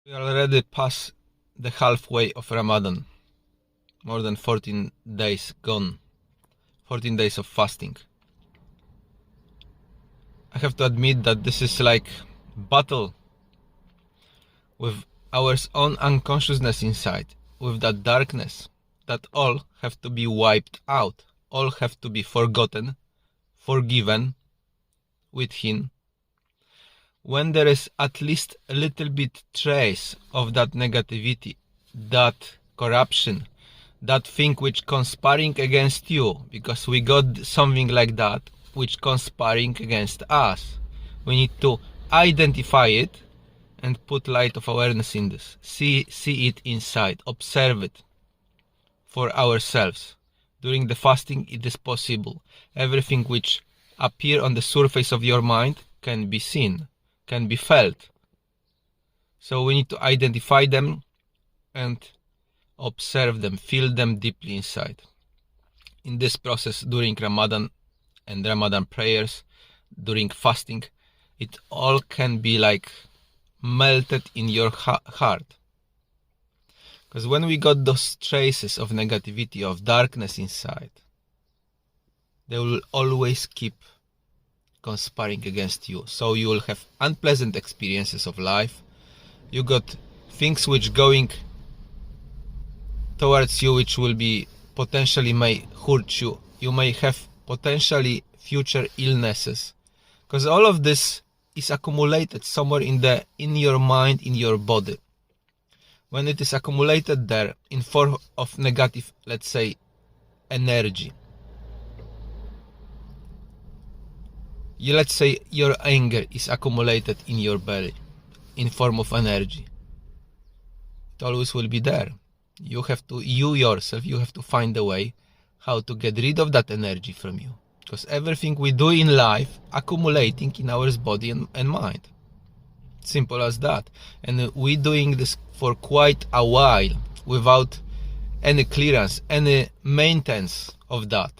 We already passed the halfway of Ramadan. More than 14 days gone. 14 days of fasting. I have to admit that this is like battle with our own unconsciousness inside, with that darkness, that all have to be wiped out, all have to be forgotten, forgiven with Him. When there is at least a little bit trace of that negativity, that corruption, that thing which conspiring against you, because we got something like that which conspiring against us, we need to identify it and put light of awareness in this. See it inside, observe it for ourselves. During the fasting it is possible. Everything which appear on the surface of your mind can be seen, can be felt. So we need to identify them and observe them, feel them deeply inside. In this process, during Ramadan and Ramadan prayers, during fasting, it all can be like melted in your heart. Because when we got those traces of negativity, of darkness inside, they will always keep conspiring against you. So you will have unpleasant experiences of life. You got things which going towards you which will be potentially may hurt you. You may have potentially future illnesses, because all of this is accumulated somewhere in your mind, in your body. When it is accumulated there in form of negative, let's say, energy, let's say your anger is accumulated in your belly in form of energy, it always will be there. You yourself, you have to find a way how to get rid of that energy from you. Because everything we do in life accumulating in our body and mind. Simple as that. And we doing this for quite a while without any clearance, any maintenance of that.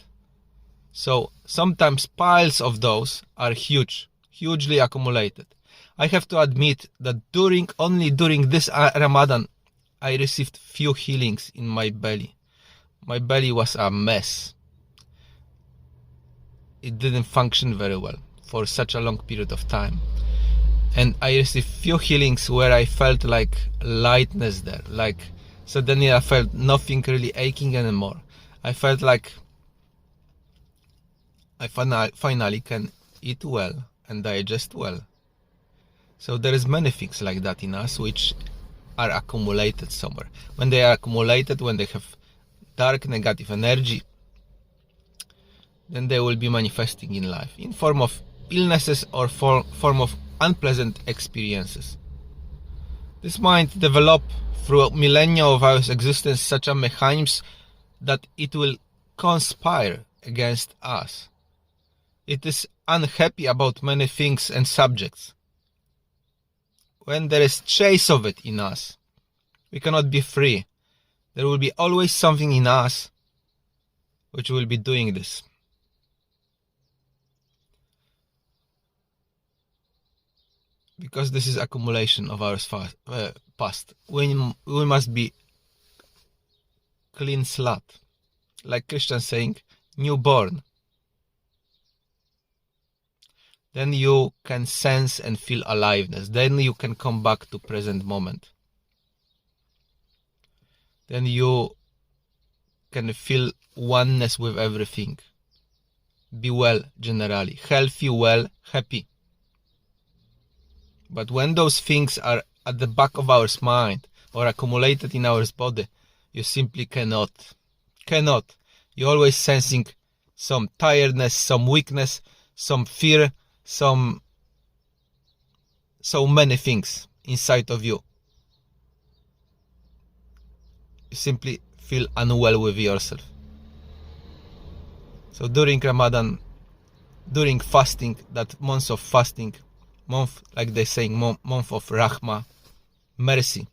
So sometimes piles of those are hugely accumulated. I have to admit that only during this Ramadan, I received few healings in my belly. My belly was a mess. It didn't function very well for such a long period of time. And I received few healings where I felt like lightness there. Like suddenly I felt nothing really aching anymore. I felt like I finally can eat well and digest well. So there is many things like that in us which are accumulated somewhere. When they are accumulated, when they have dark negative energy, then they will be manifesting in life in form of illnesses or form of unpleasant experiences. This might develop through millennia of our existence such a mechanism that it will conspire against us. It is unhappy about many things and subjects. When there is chase of it in us, we cannot be free. There will be always something in us which will be doing this. Because this is accumulation of our past. We must be clean slate. Like Christians saying, newborn. Then you can sense and feel aliveness. Then you can come back to present moment. Then you can feel oneness with everything. Be well generally. Healthy, well, happy. But when those things are at the back of our mind or accumulated in our body, you simply cannot. You're always sensing some tiredness, some weakness, some fear, so many things inside of you. You simply feel unwell with yourself. So during Ramadan, during fasting, that month of fasting, month, like they saying, month of Rahmah, mercy,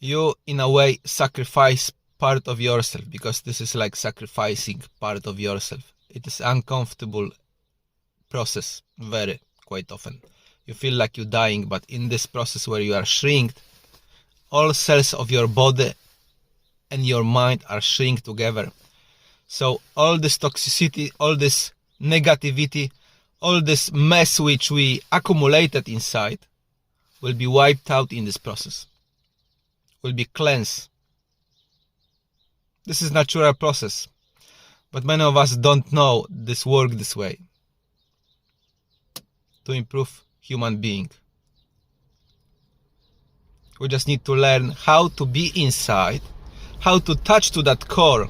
you in a way sacrifice part of yourself, because this is like sacrificing part of yourself. It is uncomfortable process, very quite often. you feel like you're dying, but in this process where you are shrinked, all cells of your body and your mind are shrink together. So all this toxicity, all this negativity, all this mess which we accumulated inside will be wiped out in this process, will be cleansed. This is natural process, but many of us don't know this work this way to improve human being. We just need to learn how to be inside, how to touch to that core,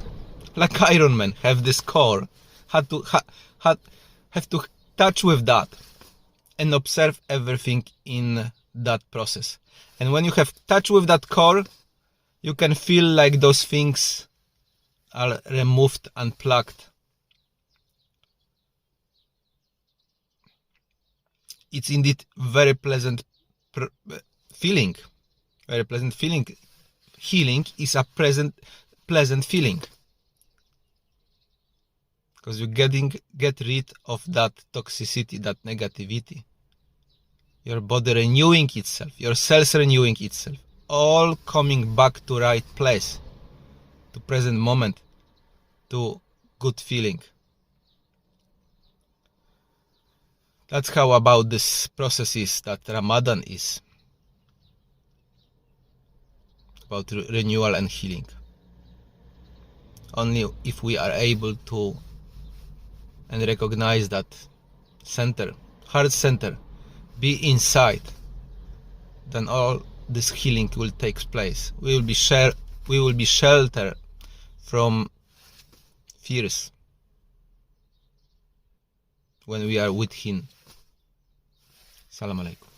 like Iron Man have this core, have to touch with that and observe everything in that process. And when you have touch with that core, you can feel like those things are removed, unplugged. It's indeed very pleasant feeling. Very pleasant feeling. Healing is a pleasant feeling, because you get rid of that toxicity, that negativity. Your body renewing itself, your cells renewing itself, all coming back to right place, to present moment, to good feeling. That's how about this process is, that Ramadan is about renewal and healing. Only if we are able to and recognize that center, heart center, be inside, then all this healing will take place. We will be sheltered from fears when we are with Him. Salam alaikum.